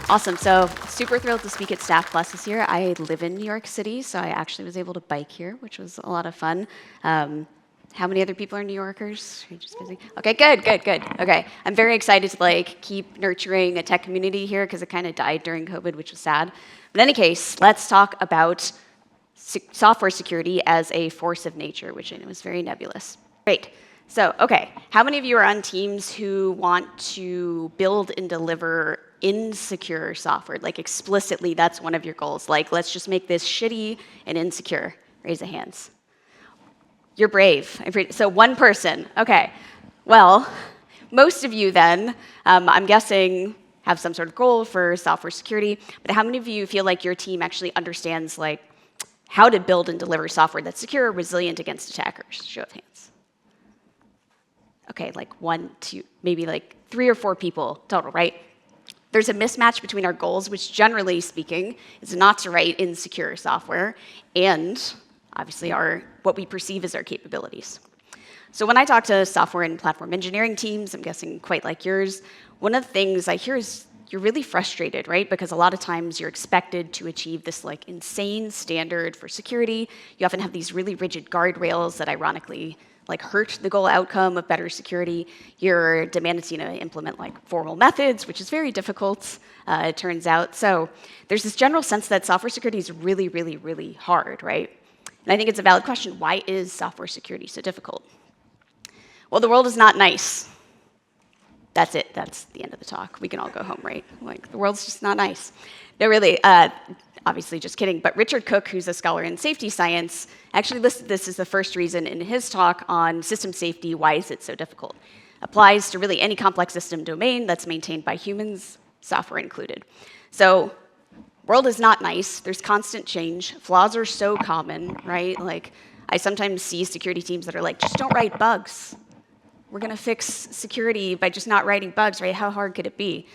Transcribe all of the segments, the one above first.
Awesome. So super thrilled to speak at StaffPlus this year. I live in New York City, so I actually was able to bike here, which was a lot of fun. How many other people are New Yorkers? Are you just busy? Okay, good. Okay, I'm very excited to keep nurturing a tech community here because it kind of died during COVID, which was sad. But in any case, let's talk about software security as a force of nature, which I know is very nebulous. Great. So, okay, how many of you are on teams who want to build and deliver insecure software? Like explicitly, that's one of your goals. Like, let's just make this shitty and insecure. Raise the hands. You're brave. So one person. Okay. Well, most of you then, I'm guessing, have some sort of goal for software security. But how many of you feel like your team actually understands how to build and deliver software that's secure, resilient against attackers? Show of hands. Okay, one, two, maybe 3 or 4 people total, right? There's a mismatch between our goals, which generally speaking is not to write insecure software, and obviously what we perceive as our capabilities. So when I talk to software and platform engineering teams, I'm guessing quite like yours, one of the things I hear is you're really frustrated, right? Because a lot of times you're expected to achieve this insane standard for security. You often have these really rigid guardrails that ironically hurt the goal outcome of better security. You're demanded to implement formal methods, which is very difficult, it turns out. So there's this general sense that software security is really, really, really hard, right? And I think it's a valid question. Why is software security so difficult? Well, the world is not nice. That's it. That's the end of the talk. We can all go home, right? The world's just not nice. No, really. Obviously, just kidding. But Richard Cook, who's a scholar in safety science, actually listed this as the first reason in his talk on system safety, why is it so difficult? Applies to really any complex system domain that's maintained by humans, software included. So, world is not nice. There's constant change. Flaws are so common, right? I sometimes see security teams that are just don't write bugs. We're going to fix security by just not writing bugs, right? How hard could it be?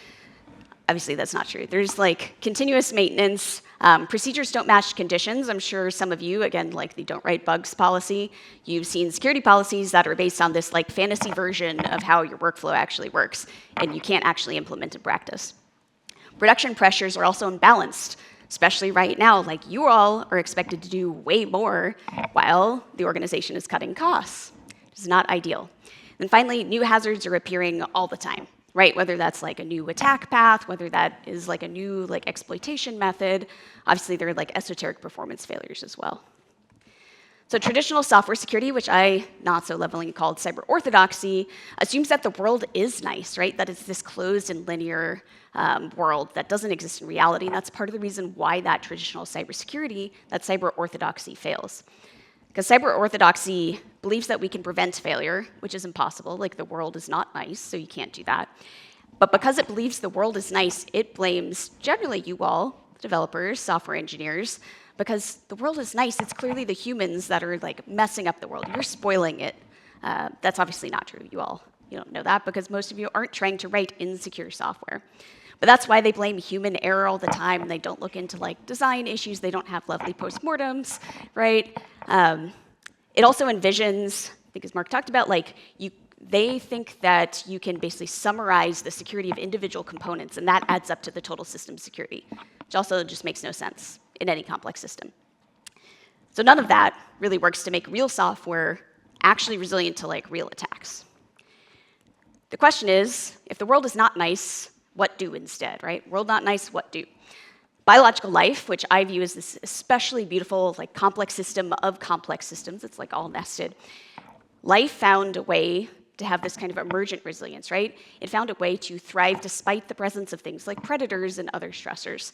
Obviously, that's not true. There's continuous maintenance. Procedures don't match conditions. I'm sure some of you, again, the don't write bugs policy, you've seen security policies that are based on this fantasy version of how your workflow actually works, and you can't actually implement in practice. Production pressures are also imbalanced, especially right now. You all are expected to do way more while the organization is cutting costs. It's not ideal. And finally, new hazards are appearing all the time, right? Whether that's a new attack path, whether that is a new exploitation method. Obviously, there are esoteric performance failures as well. So traditional software security, which I not so lovingly called cyber orthodoxy, assumes that the world is nice, right? That it's this closed and linear world that doesn't exist in reality. And that's part of the reason why that traditional cybersecurity, that cyber orthodoxy fails. Because cyber orthodoxy believes that we can prevent failure, which is impossible. The world is not nice, so you can't do that. But because it believes the world is nice, it blames generally you all, developers, software engineers, because the world is nice. It's clearly the humans that are messing up the world. You're spoiling it. That's obviously not true. You don't know that because most of you aren't trying to write insecure software. But that's why they blame human error all the time, and they don't look into design issues. They don't have lovely postmortems, right? It also envisions, because Mark talked about, they think that you can basically summarize the security of individual components, and that adds up to the total system security, which also just makes no sense in any complex system. So none of that really works to make real software actually resilient to real attacks. The question is, if the world is not nice, what do instead, right? World not nice, what do? Biological life, which I view as this especially beautiful, complex system of complex systems, it's all nested. Life found a way to have this kind of emergent resilience, right? It found a way to thrive despite the presence of things like predators and other stressors.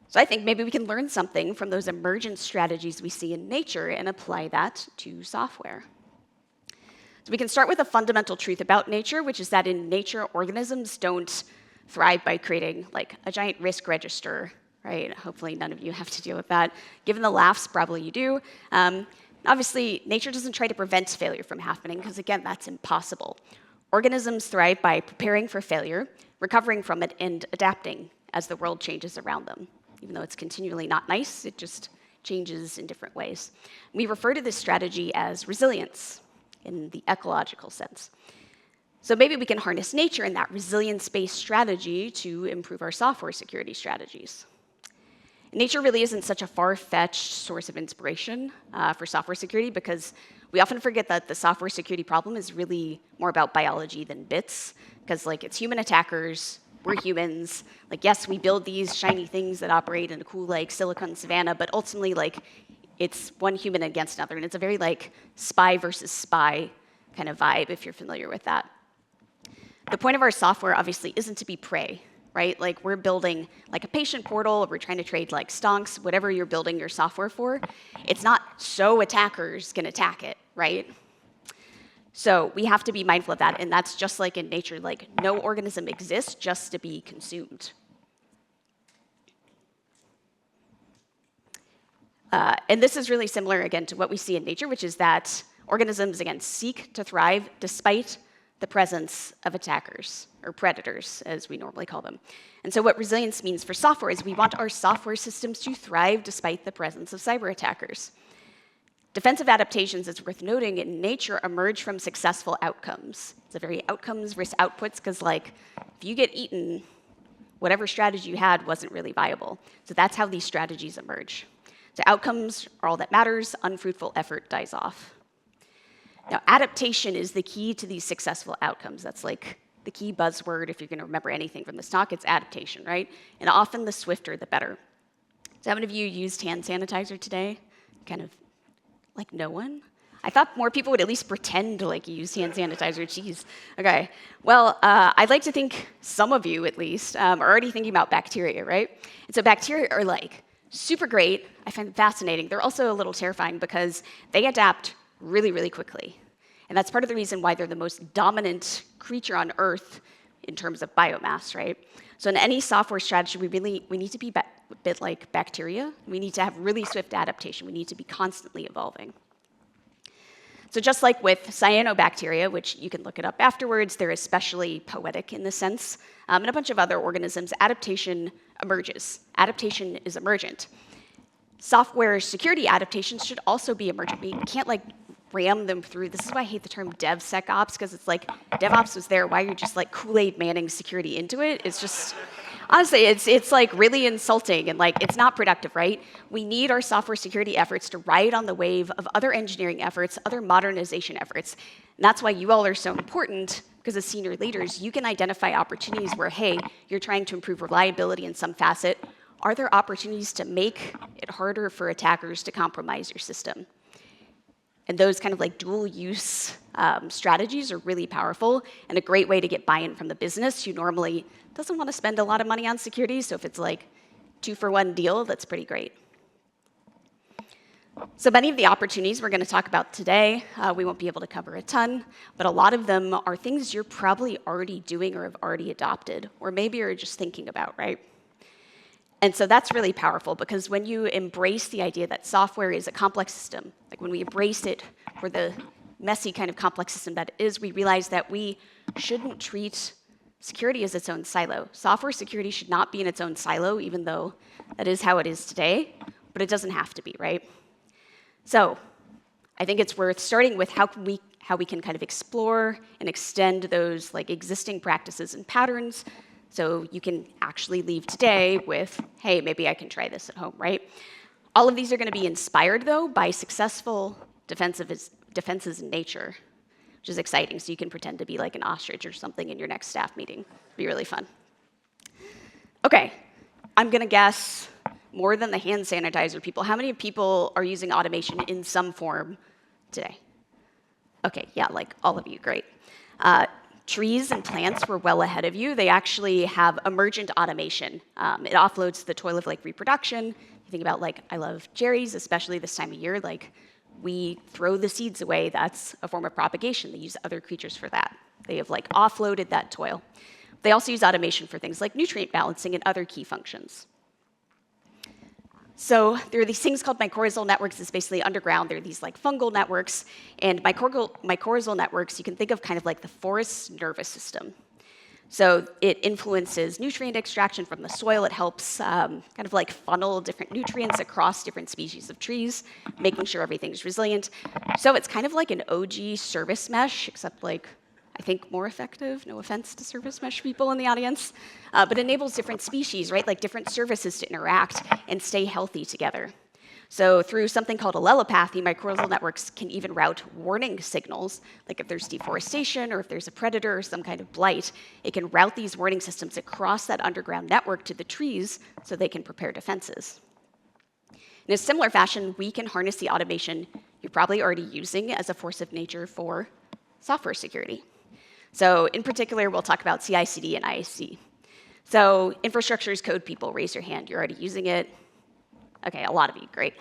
So I think maybe we can learn something from those emergent strategies we see in nature and apply that to software. So we can start with a fundamental truth about nature, which is that in nature, organisms don't thrive by creating a giant risk register, right? Hopefully none of you have to deal with that. Given the laughs, probably you do. Obviously, nature doesn't try to prevent failure from happening because, again, that's impossible. Organisms thrive by preparing for failure, recovering from it, and adapting as the world changes around them. Even though it's continually not nice, it just changes in different ways. We refer to this strategy as resilience in the ecological sense. So maybe we can harness nature and that resilience-based strategy to improve our software security strategies. Nature really isn't such a far-fetched source of inspiration for software security because we often forget that the software security problem is really more about biology than bits, because like it's human attackers, we're humans. Like yes, we build these shiny things that operate in a cool like silicon savannah, but ultimately like it's one human against another, and it's a very like spy versus spy kind of vibe if you're familiar with that. The point of our software obviously isn't to be prey, right? Like we're building like a patient portal, or we're trying to trade like stonks, whatever you're building your software for. It's not so attackers can attack it, right? So we have to be mindful of that, and that's just like in nature, like no organism exists just to be consumed. And this is really similar, again, to what we see in nature, which is that organisms, again, seek to thrive despite the presence of attackers, or predators, as we normally call them. And so what resilience means for software is we want our software systems to thrive despite the presence of cyber attackers. Defensive adaptations, it's worth noting, in nature emerge from successful outcomes. It's a very outcomes versus outputs, because like, if you get eaten, whatever strategy you had wasn't really viable. So that's how these strategies emerge. So outcomes are all that matters, unfruitful effort dies off. Now, adaptation is the key to these successful outcomes. That's like the key buzzword. If you're going to remember anything from this talk, it's adaptation, right? And often the swifter, the better. So how many of you used hand sanitizer today? Kind of like no one? I thought more people would at least pretend to like use hand sanitizer. Jeez. Okay. Well, I'd like to think some of you, at least, are already thinking about bacteria, right? And so bacteria are like super great. I find them fascinating. They're also a little terrifying because they adapt really, really quickly. And that's part of the reason why they're the most dominant creature on Earth in terms of biomass, right? So in any software strategy, we need to be a bit like bacteria. We need to have really swift adaptation. We need to be constantly evolving. So just like with cyanobacteria, which you can look it up afterwards, they're especially poetic in this sense, and a bunch of other organisms, adaptation emerges. Adaptation is emergent. Software security adaptations should also be emergent. We can't like ram them through. This is why I hate the term DevSecOps, because it's like DevOps was there. Why you're just like Kool-Aid manning security into it? It's just, honestly, it's like really insulting and like it's not productive, right? We need our software security efforts to ride on the wave of other engineering efforts, other modernization efforts. And that's why you all are so important, because as senior leaders, you can identify opportunities where, hey, you're trying to improve reliability in some facet. Are there opportunities to make it harder for attackers to compromise your system? And those kind of like dual use strategies are really powerful and a great way to get buy-in from the business who normally doesn't want to spend a lot of money on security. So if it's like 2-for-1 deal, that's pretty great. So many of the opportunities we're going to talk about today, we won't be able to cover a ton, but a lot of them are things you're probably already doing or have already adopted, or maybe you're just thinking about, right? And so that's really powerful, because when you embrace the idea that software is a complex system, like when we embrace it for the messy kind of complex system that it is, we realize that we shouldn't treat security as its own silo. Software security should not be in its own silo, even though that is how it is today, but it doesn't have to be, right? So I think it's worth starting with how we can kind of explore and extend those like existing practices and patterns. So you can actually leave today with, hey, maybe I can try this at home, right? All of these are going to be inspired, though, by successful defenses in nature, which is exciting. So you can pretend to be like an ostrich or something in your next staff meeting. It'll be really fun. OK, I'm going to guess more than the hand sanitizer people. How many people are using automation in some form today? OK, yeah, like all of you, great. Trees and plants were well ahead of you. They actually have emergent automation. It offloads the toil of like reproduction. You think about like, I love cherries, especially this time of year. Like we throw the seeds away. That's a form of propagation. They use other creatures for that. They have like offloaded that toil. They also use automation for things like nutrient balancing and other key functions. So there are these things called mycorrhizal networks. It's basically underground. There are these like fungal networks. And mycorrhizal networks, you can think of kind of like the forest's nervous system. So it influences nutrient extraction from the soil. It helps kind of like funnel different nutrients across different species of trees, making sure everything's resilient. So it's kind of like an OG service mesh, except like I think, more effective. No offense to service mesh people in the audience. But enables different species, right? Like different services to interact and stay healthy together. So through something called allelopathy, mycorrhizal networks can even route warning signals, like if there's deforestation or if there's a predator or some kind of blight, it can route these warning systems across that underground network to the trees so they can prepare defenses. In a similar fashion, we can harness the automation you're probably already using as a force of nature for software security. So in particular, we'll talk about CI/CD and IAC. So infrastructure as code people, raise your hand. You're already using it. Okay, a lot of you, great.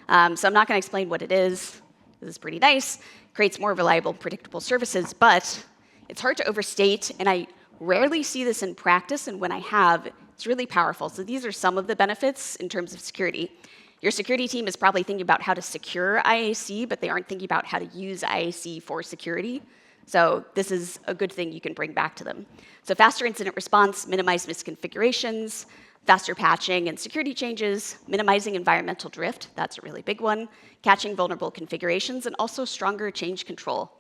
So I'm not going to explain what it is. This is pretty nice. Creates more reliable, predictable services, but it's hard to overstate, and I rarely see this in practice, and when I have, it's really powerful. So these are some of the benefits in terms of security. Your security team is probably thinking about how to secure IAC, but they aren't thinking about how to use IAC for security. So this is a good thing you can bring back to them. So faster incident response, minimize misconfigurations, faster patching and security changes, minimizing environmental drift, that's a really big one, catching vulnerable configurations, and also stronger change control.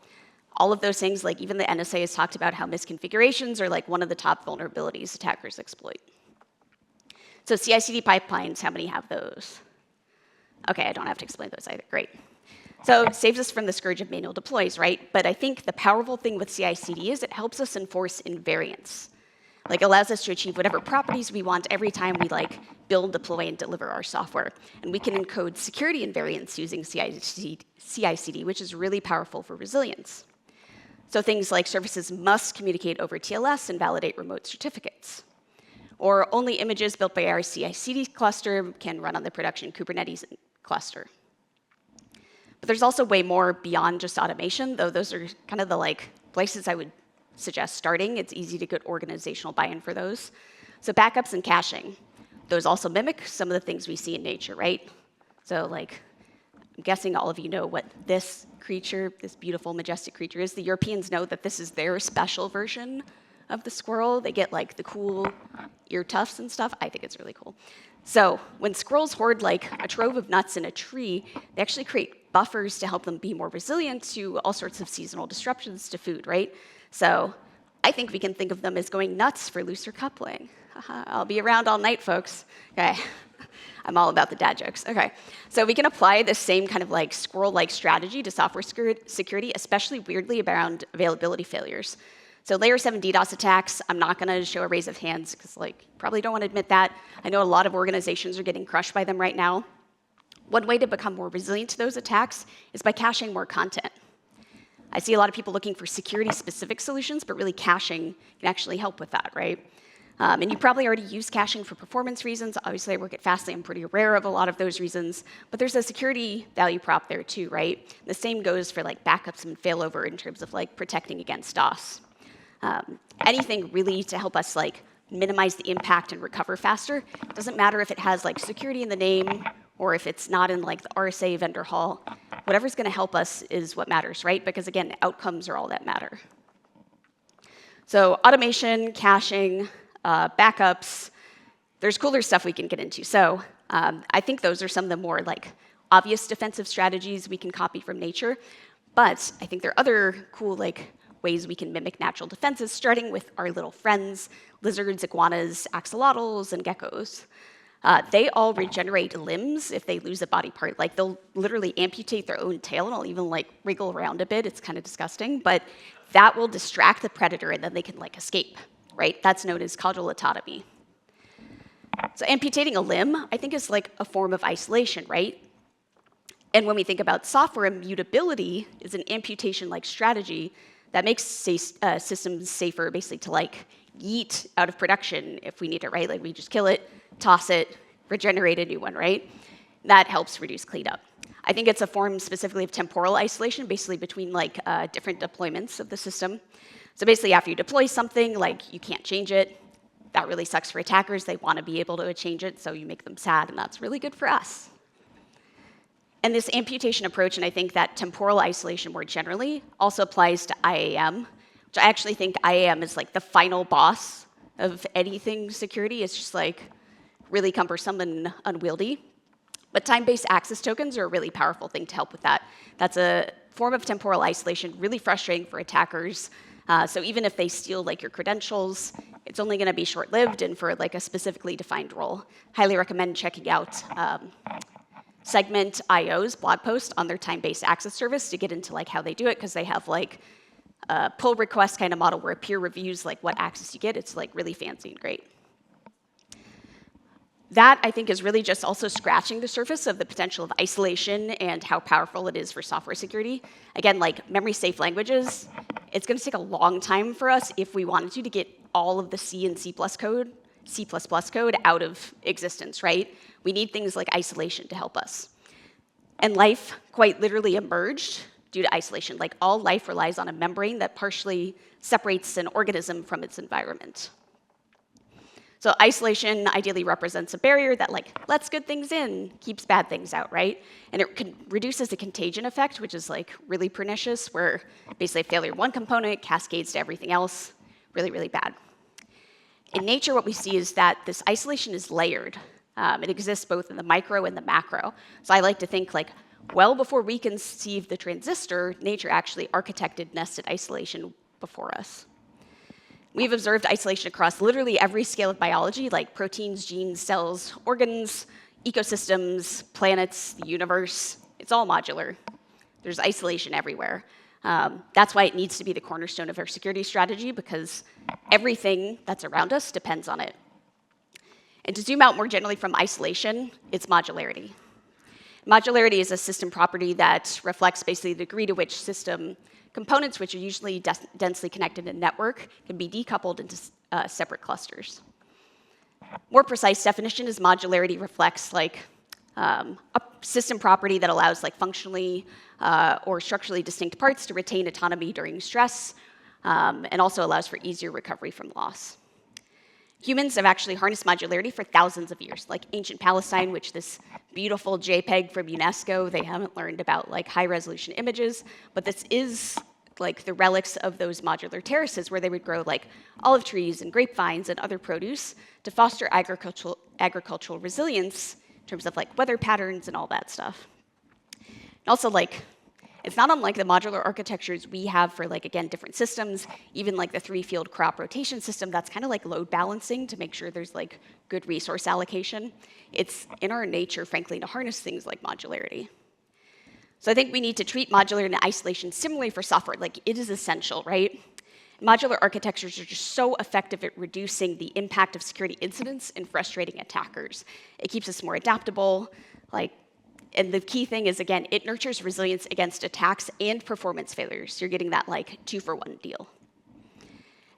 All of those things, like even the NSA has talked about how misconfigurations are like one of the top vulnerabilities attackers exploit. So CI/CD pipelines, how many have those? Okay, I don't have to explain those either, great. So it saves us from the scourge of manual deploys, right? But I think the powerful thing with CI/CD is it helps us enforce invariance. Like allows us to achieve whatever properties we want every time we like build, deploy, and deliver our software. And we can encode security invariance using CI/CD, which is really powerful for resilience. So things like services must communicate over TLS and validate remote certificates. Or only images built by our CI/CD cluster can run on the production Kubernetes cluster. But there's also way more beyond just automation, though those are kind of the like places I would suggest starting. It's easy to get organizational buy-in for those. So backups and caching. Those also mimic some of the things we see in nature, right? So like, I'm guessing all of you know what this creature, this beautiful, majestic creature is. The Europeans know that this is their special version of the squirrel. They get like the cool ear tufts and stuff. I think it's really cool. So when squirrels hoard like a trove of nuts in a tree, they actually create buffers to help them be more resilient to all sorts of seasonal disruptions to food, right? So I think we can think of them as going nuts for looser coupling. I'll be around all night, folks. Okay, I'm all about the dad jokes. Okay, so we can apply the same kind of like squirrel-like strategy to software security, especially weirdly around availability failures. So layer 7 DDoS attacks, I'm not gonna show a raise of hands because like probably don't want to admit that. I know a lot of organizations are getting crushed by them right now. One way to become more resilient to those attacks is by caching more content. I see a lot of people looking for security-specific solutions, but really caching can actually help with that, right? And you probably already use caching for performance reasons. Obviously, I work at Fastly. I'm pretty aware of a lot of those reasons. But there's a security value prop there too, right? The same goes for like backups and failover in terms of like protecting against DOS. Anything really to help us like minimize the impact and recover faster. It doesn't matter if it has like security in the name or if it's not in like the RSA vendor hall. Whatever's going to help us is what matters, right? Because again, outcomes are all that matter. So automation, caching, backups, there's cooler stuff we can get into. So I think those are some of the more like obvious defensive strategies we can copy from nature. But I think there are other cool like ways we can mimic natural defenses, starting with our little friends, lizards, iguanas, axolotls, and geckos. They all regenerate limbs if they lose a body part. Like they'll literally amputate their own tail and it'll even like wriggle around a bit. It's kind of disgusting, but that will distract the predator and then they can like escape, right? That's known as caudal autotomy. So amputating a limb, I think, is like a form of isolation, right? And when we think about software, immutability is an amputation-like strategy that makes systems safer, basically to like yeet out of production if we need it, right? Like we just kill it, toss it, regenerate a new one, right? That helps reduce cleanup. I think it's a form specifically of temporal isolation, basically between like different deployments of the system. So basically after you deploy something, like you can't change it. That really sucks for attackers. They want to be able to change it, so you make them sad, and that's really good for us. And this amputation approach, and I think that temporal isolation more generally, also applies to IAM, which I actually think IAM is like the final boss of anything security. It's just like really cumbersome and unwieldy. But time-based access tokens are a really powerful thing to help with that. That's a form of temporal isolation, really frustrating for attackers. So even if they steal like your credentials, it's only going to be short-lived and for like a specifically defined role. Highly recommend checking out Segment IO's blog post on their time-based access service to get into like how they do it, because they have like a pull request kind of model where a peer reviews like what access you get. It's like really fancy and great. That, I think, is really just also scratching the surface of the potential of isolation and how powerful it is for software security. Again, like memory-safe languages, it's going to take a long time for us, if we wanted to get all of the C and C++ code out of existence, right? We need things like isolation to help us. And life quite literally emerged due to isolation. Like all life relies on a membrane that partially separates an organism from its environment. So isolation ideally represents a barrier that like lets good things in, keeps bad things out, right? And it reduces the contagion effect, which is like really pernicious, where basically failure of one component cascades to everything else. Really, really bad. In nature, what we see is that this isolation is layered. It exists both in the micro and the macro. So I like to think like, well before we conceived the transistor, nature actually architected nested isolation before us. We've observed isolation across literally every scale of biology, like proteins, genes, cells, organs, ecosystems, planets, the universe. It's all modular. There's isolation everywhere. That's why it needs to be the cornerstone of our security strategy, because everything that's around us depends on it. And to zoom out more generally from isolation, it's modularity. Modularity is a system property that reflects basically the degree to which system components, which are usually densely connected in a network, can be decoupled into separate clusters. More precise definition is modularity reflects like a system property that allows like functionally or structurally distinct parts to retain autonomy during stress, and also allows for easier recovery from loss. Humans have actually harnessed modularity for thousands of years, like ancient Palestine, which this beautiful JPEG from UNESCO, they haven't learned about like high resolution images, but this is like the relics of those modular terraces where they would grow like olive trees and grapevines and other produce to foster agricultural resilience in terms of like weather patterns and all that stuff. And also like, it's not unlike the modular architectures we have for like, again, different systems, even like the 3-field crop rotation system, that's kind of like load balancing to make sure there's like good resource allocation. It's in our nature, frankly, to harness things like modularity. So I think we need to treat modular and isolation similarly for software. Like it is essential, right? Modular architectures are just so effective at reducing the impact of security incidents and frustrating attackers. It keeps us more adaptable, and the key thing is, again, it nurtures resilience against attacks and performance failures. You're getting that like 2-for-1 deal.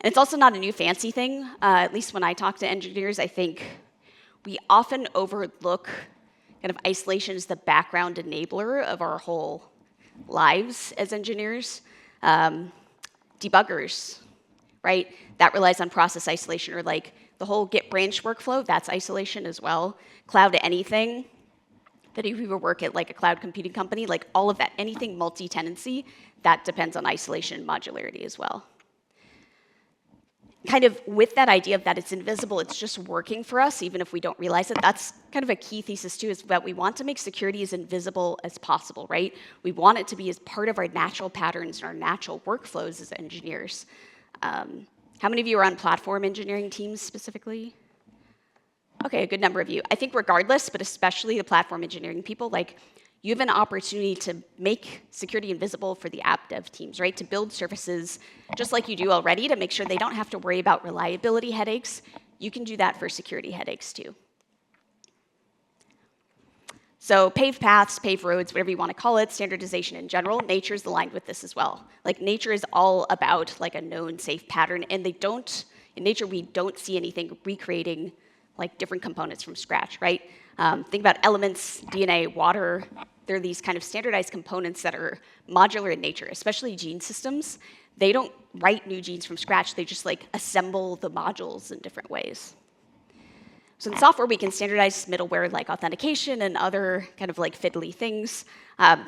And it's also not a new fancy thing. At least when I talk to engineers, I think we often overlook kind of isolation as the background enabler of our whole lives as engineers. Debuggers, right? That relies on process isolation, or like the whole Git branch workflow, that's isolation as well. Cloud anything. That if you work at like a cloud computing company, like all of that, anything multi-tenancy, that depends on isolation and modularity as well. Kind of with that idea of that it's invisible, it's just working for us, even if we don't realize it, that's kind of a key thesis too, is that we want to make security as invisible as possible, right? We want it to be as part of our natural patterns and our natural workflows as engineers. How many of you are on platform engineering teams specifically? Okay, a good number of you. I think regardless, but especially the platform engineering people, like you have an opportunity to make security invisible for the app dev teams, right? To build services just like you do already to make sure they don't have to worry about reliability headaches. You can do that for security headaches too. So paved paths, paved roads, whatever you want to call it, standardization in general, nature is aligned with this as well. Like nature is all about like a known safe pattern, and in nature we don't see anything recreating like different components from scratch, right? Think about elements, DNA, water. They're these kind of standardized components that are modular in nature, especially gene systems. They don't write new genes from scratch. They just like assemble the modules in different ways. So in software, we can standardize middleware like authentication and other kind of like fiddly things.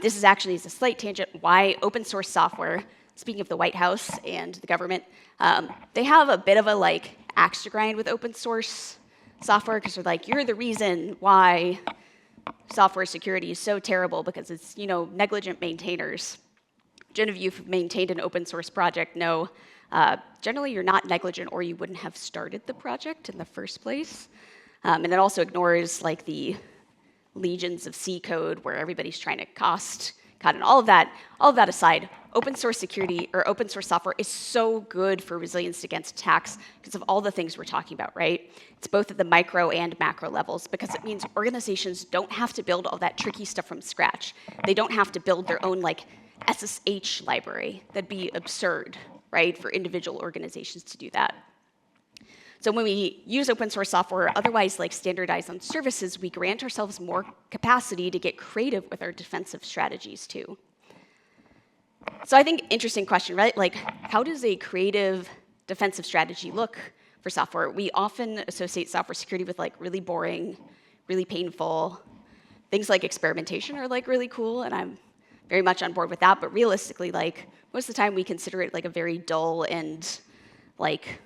This is actually, as a slight tangent, why open source software, speaking of the White House and the government, they have a bit of a like axe to grind with open source software, because they're like, you're the reason why software security is so terrible, because it's, negligent maintainers. Which of you who've maintained an open source project know generally you're not negligent or you wouldn't have started the project in the first place. And it also ignores like the legions of C code where everybody's trying to cut and all of that aside, open source security or open source software is so good for resilience against attacks because of all the things we're talking about, right? It's both at the micro and macro levels because it means organizations don't have to build all that tricky stuff from scratch. They don't have to build their own like SSH library. That'd be absurd, right, for individual organizations to do that. So when we use open source software, otherwise like standardized on services, we grant ourselves more capacity to get creative with our defensive strategies too. So I think interesting question, right? Like, how does a creative defensive strategy look for software? We often associate software security with like really boring, really painful. Things like experimentation are like really cool, and I'm very much on board with that. But realistically, like most of the time we consider it like a very dull and like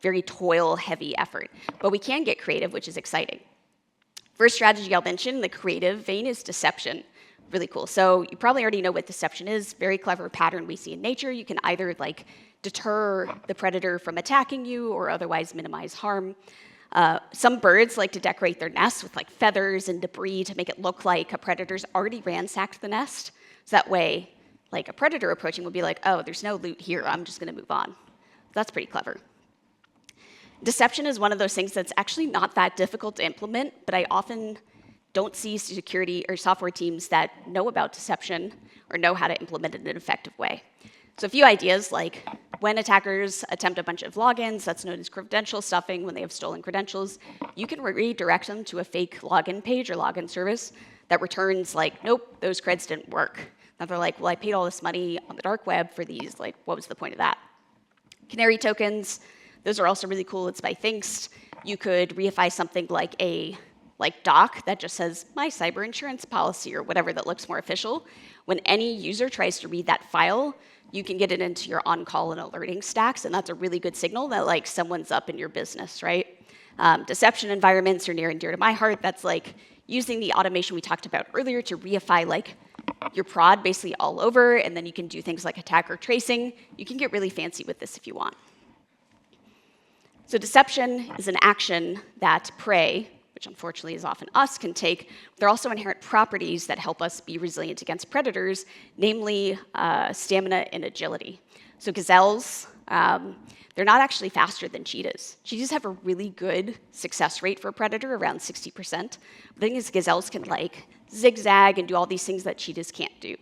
very toil-heavy effort. But we can get creative, which is exciting. First strategy I'll mention in the creative vein is deception. Really cool. So you probably already know what deception is. Very clever pattern we see in nature. You can either like deter the predator from attacking you or otherwise minimize harm. Some birds like to decorate their nests with like feathers and debris to make it look like a predator's already ransacked the nest. So that way, like a predator approaching will be like, oh, there's no loot here. I'm just going to move on. That's pretty clever. Deception is one of those things that's actually not that difficult to implement, but I often don't see security or software teams that know about deception or know how to implement it in an effective way. So a few ideas, like when attackers attempt a bunch of logins, that's known as credential stuffing, when they have stolen credentials, you can redirect them to a fake login page or login service that returns like, nope, those creds didn't work. Now they're like, well, I paid all this money on the dark web for these, like, what was the point of that? Canary tokens, those are also really cool. It's by Thinks. You could reify something like a doc that just says my cyber insurance policy or whatever that looks more official. When any user tries to read that file, you can get it into your on-call and alerting stacks, and that's a really good signal that like someone's up in your business, right? Deception environments are near and dear to my heart. That's like using the automation we talked about earlier to reify like your prod basically all over, and then you can do things like attacker tracing. You can get really fancy with this if you want. So deception is an action that prey, which unfortunately is often us, can take. There are also inherent properties that help us be resilient against predators, namely stamina and agility. So gazelles, they're not actually faster than cheetahs. Cheetahs have a really good success rate for a predator, around 60%. The thing is, gazelles can like zigzag and do all these things that cheetahs can't do.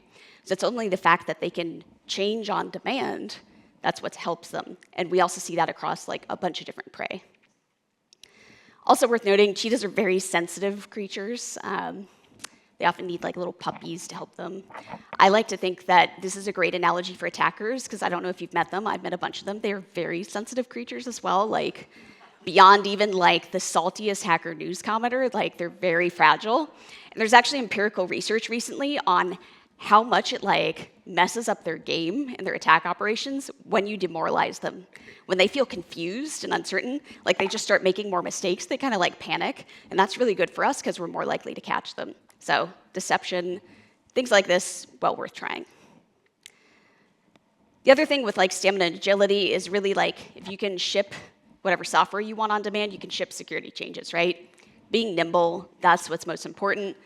So it's only the fact that they can change on demand that's what helps them. And we also see that across like a bunch of different prey. Also worth noting, cheetahs are very sensitive creatures. They often need like little puppies to help them. I like to think that this is a great analogy for attackers, because I don't know if you've met them. I've met a bunch of them. They are very sensitive creatures as well, like beyond even like the saltiest Hacker News commenter. Like they're very fragile. And there's actually empirical research recently on how much it like messes up their game and their attack operations when you demoralize them. When they feel confused and uncertain, like they just start making more mistakes, they kind of like panic, and that's really good for us because we're more likely to catch them. So deception, things like this, well worth trying. The other thing with like stamina and agility is really like if you can ship whatever software you want on demand, you can ship security changes, right? Being nimble, that's what's most important.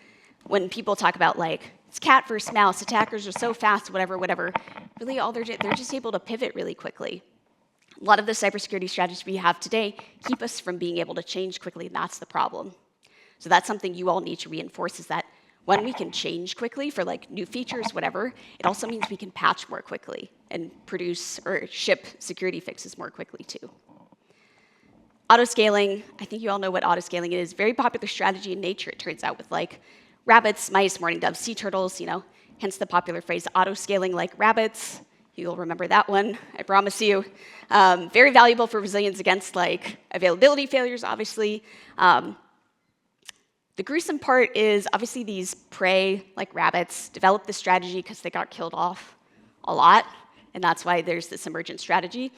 When people talk about like, it's cat versus mouse, attackers are so fast, whatever, really all they're just able to pivot really quickly. A lot of the cybersecurity strategies we have today keep us from being able to change quickly, and that's the problem. So that's something you all need to reinforce, is that when we can change quickly for like new features, whatever, it also means we can patch more quickly and produce or ship security fixes more quickly too. Autoscaling, I think you all know what autoscaling is. Very popular strategy in nature, it turns out, with like rabbits, mice, mourning doves, sea turtles, hence the popular phrase autoscaling like rabbits. You'll remember that one, I promise you. Very valuable for resilience against like availability failures, obviously. The gruesome part is obviously these prey, like rabbits, develop this strategy because they got killed off a lot, and that's why there's this emergent strategy.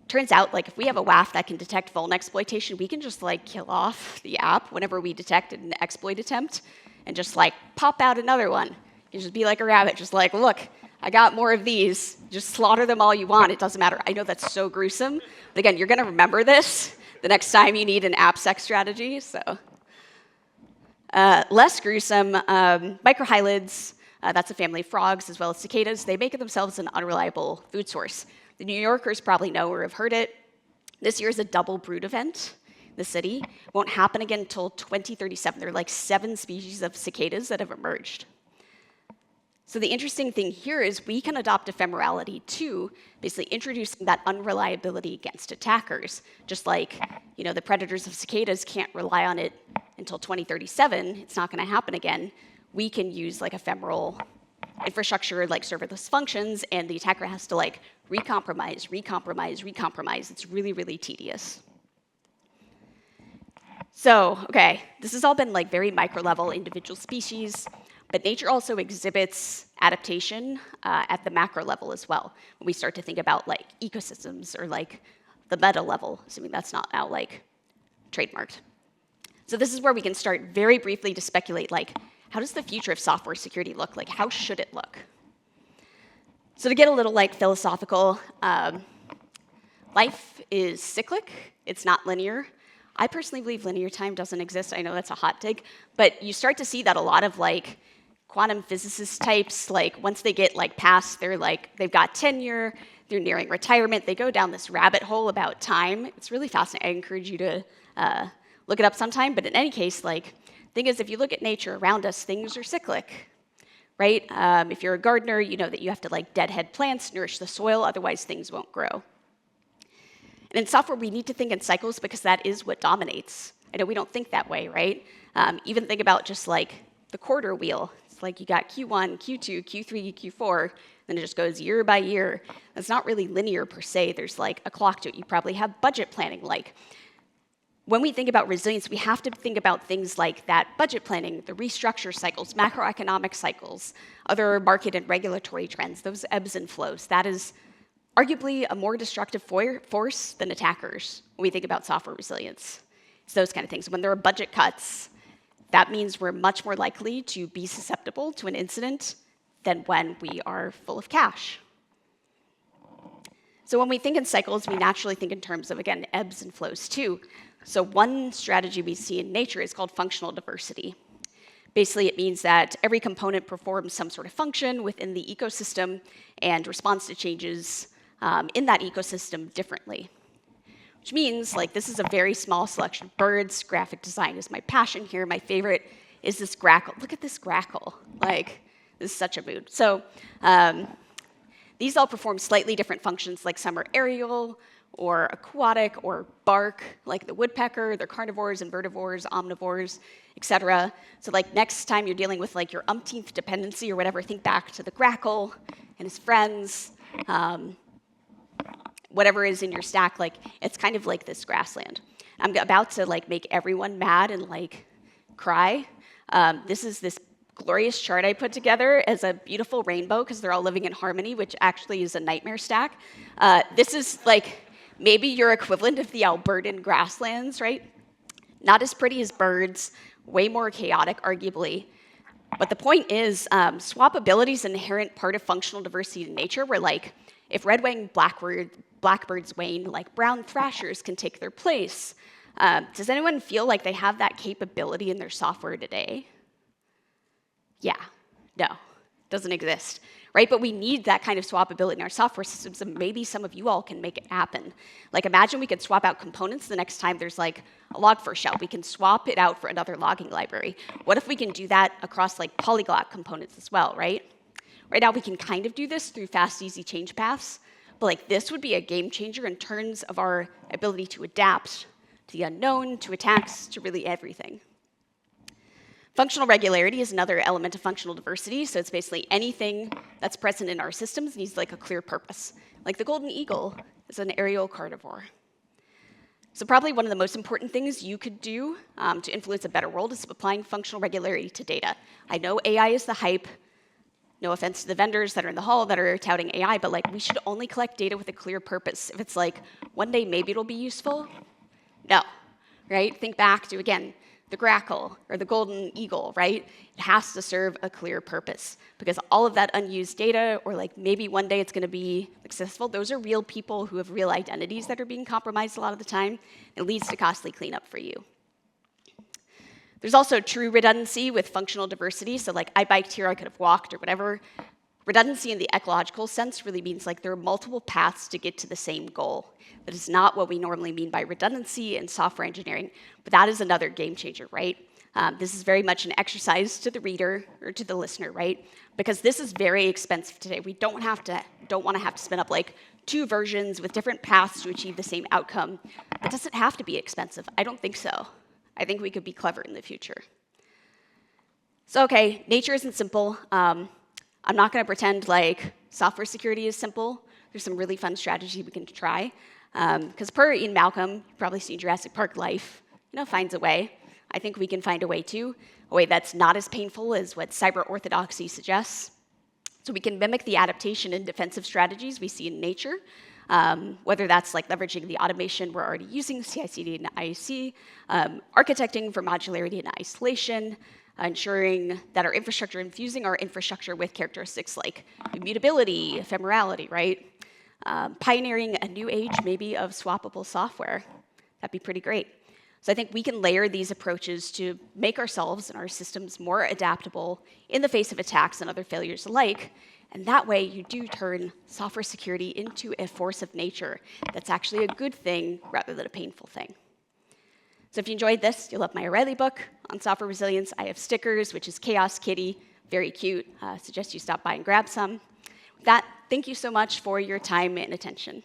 Turns out, like, if we have a WAF that can detect vuln exploitation, we can just like kill off the app whenever we detect an exploit attempt, and just like pop out another one. You just be like a rabbit, just like, look, I got more of these. Just slaughter them all you want. It doesn't matter. I know that's so gruesome. But again, you're going to remember this the next time you need an AppSec strategy. So less gruesome, microhylids, that's a family of frogs as well as cicadas. They make themselves an unreliable food source. The New Yorkers probably know or have heard it. This year is a double brood event in the city. It won't happen again until 2037. There are like 7 species of cicadas that have emerged. So the interesting thing here is we can adopt ephemerality too, basically introducing that unreliability against attackers. Just like the predators of cicadas can't rely on it until 2037, it's not going to happen again. We can use like ephemeral infrastructure like serverless functions, and the attacker has to like recompromise. It's really, really tedious. So, okay, this has all been like very micro-level individual species, but nature also exhibits adaptation at the macro level as well. When we start to think about like ecosystems or like the meta level, assuming that's not now like trademarked. So this is where we can start very briefly to speculate like, how does the future of software security look? Like, how should it look? So to get a little like philosophical, life is cyclic. It's not linear. I personally believe linear time doesn't exist. I know that's a hot take, but you start to see that a lot of like quantum physicist types, like once they get like past, they've got tenure, they're nearing retirement, they go down this rabbit hole about time. It's really fascinating. I encourage you to look it up sometime. But in any case, like, thing is, if you look at nature around us, things are cyclic, right? If you're a gardener, you know that you have to like deadhead plants, nourish the soil, otherwise things won't grow. And in software, we need to think in cycles because that is what dominates. I know we don't think that way, right? Even think about just like the quarter wheel. It's like you got Q1, Q2, Q3, Q4, then it just goes year by year. It's not really linear per se. There's like a clock to it. You probably have budget planning. Like when we think about resilience, we have to think about things like that budget planning, the restructure cycles, macroeconomic cycles, other market and regulatory trends, those ebbs and flows. That is arguably a more destructive force than attackers when we think about software resilience. It's those kind of things. When there are budget cuts, that means we're much more likely to be susceptible to an incident than when we are full of cash. So when we think in cycles, we naturally think in terms of, again, ebbs and flows too. So one strategy we see in nature is called functional diversity. Basically, it means that every component performs some sort of function within the ecosystem and responds to changes in that ecosystem differently. Which means, like, this is a very small selection of birds. Graphic design is my passion here. My favorite is this grackle. Look at this grackle. Like, this is such a mood. So these all perform slightly different functions, like some are aerial or aquatic or bark, like the woodpecker. They're carnivores, invertivores, omnivores, etc. So like next time you're dealing with like your umpteenth dependency or whatever, think back to the grackle and his friends. Whatever is in your stack, like it's kind of like this grassland. I'm about to like make everyone mad and like cry. This is this glorious chart I put together as a beautiful rainbow because they're all living in harmony, which actually is a nightmare stack. This is like maybe your equivalent of the Albertan grasslands, right? Not as pretty as birds, way more chaotic, arguably. But the point is, swappability is an inherent part of functional diversity in nature, where like if red-winged blackbirds wane, like brown thrashers can take their place. Does anyone feel like they have that capability in their software today? Yeah, no, doesn't exist, right? But we need that kind of swappability in our software systems, and maybe some of you all can make it happen. Like imagine we could swap out components the next time there's like a log4 shell. We can swap it out for another logging library. What if we can do that across like polyglot components as well, right? Right now we can kind of do this through fast, easy change paths, but like this would be a game changer in terms of our ability to adapt to the unknown, to attacks, to really everything. Functional regularity is another element of functional diversity, so it's basically anything that's present in our systems needs like a clear purpose. Like the golden eagle is an aerial carnivore. So probably one of the most important things you could do to influence a better world is applying functional regularity to data. I know AI is the hype. No offense to the vendors that are in the hall that are touting AI, but like we should only collect data with a clear purpose. If it's like one day maybe it'll be useful, no, right? Think back to, again, the grackle or the golden eagle, right? It has to serve a clear purpose because all of that unused data, or like maybe one day it's going to be successful, those are real people who have real identities that are being compromised a lot of the time. It leads to costly cleanup for you. There's also true redundancy with functional diversity. So like I biked here, I could have walked or whatever. Redundancy in the ecological sense really means like there are multiple paths to get to the same goal. That is not what we normally mean by redundancy in software engineering, but that is another game changer, right? This is very much an exercise to the reader or to the listener, right? Because this is very expensive today. We don't want to have to spin up like 2 versions with different paths to achieve the same outcome. It doesn't have to be expensive. I don't think so. I think we could be clever in the future. So, okay, nature isn't simple. I'm not going to pretend like software security is simple. There's some really fun strategy we can try. Because per Ian Malcolm, you've probably seen Jurassic Park, life, finds a way. I think we can find a way too, a way that's not as painful as what cyber orthodoxy suggests. So we can mimic the adaptation and defensive strategies we see in nature, whether that's like leveraging the automation we're already using, CI/CD and IAC, architecting for modularity and isolation, ensuring that our infrastructure, infusing our infrastructure with characteristics like immutability, ephemerality, right? Pioneering a new age, maybe, of swappable software. That'd be pretty great. So I think we can layer these approaches to make ourselves and our systems more adaptable in the face of attacks and other failures alike. And that way, you do turn software security into a force of nature that's actually a good thing rather than a painful thing. So if you enjoyed this, you'll love my O'Reilly book on software resilience. I have stickers, which is Chaos Kitty, very cute. Suggest you stop by and grab some. With that, thank you so much for your time and attention.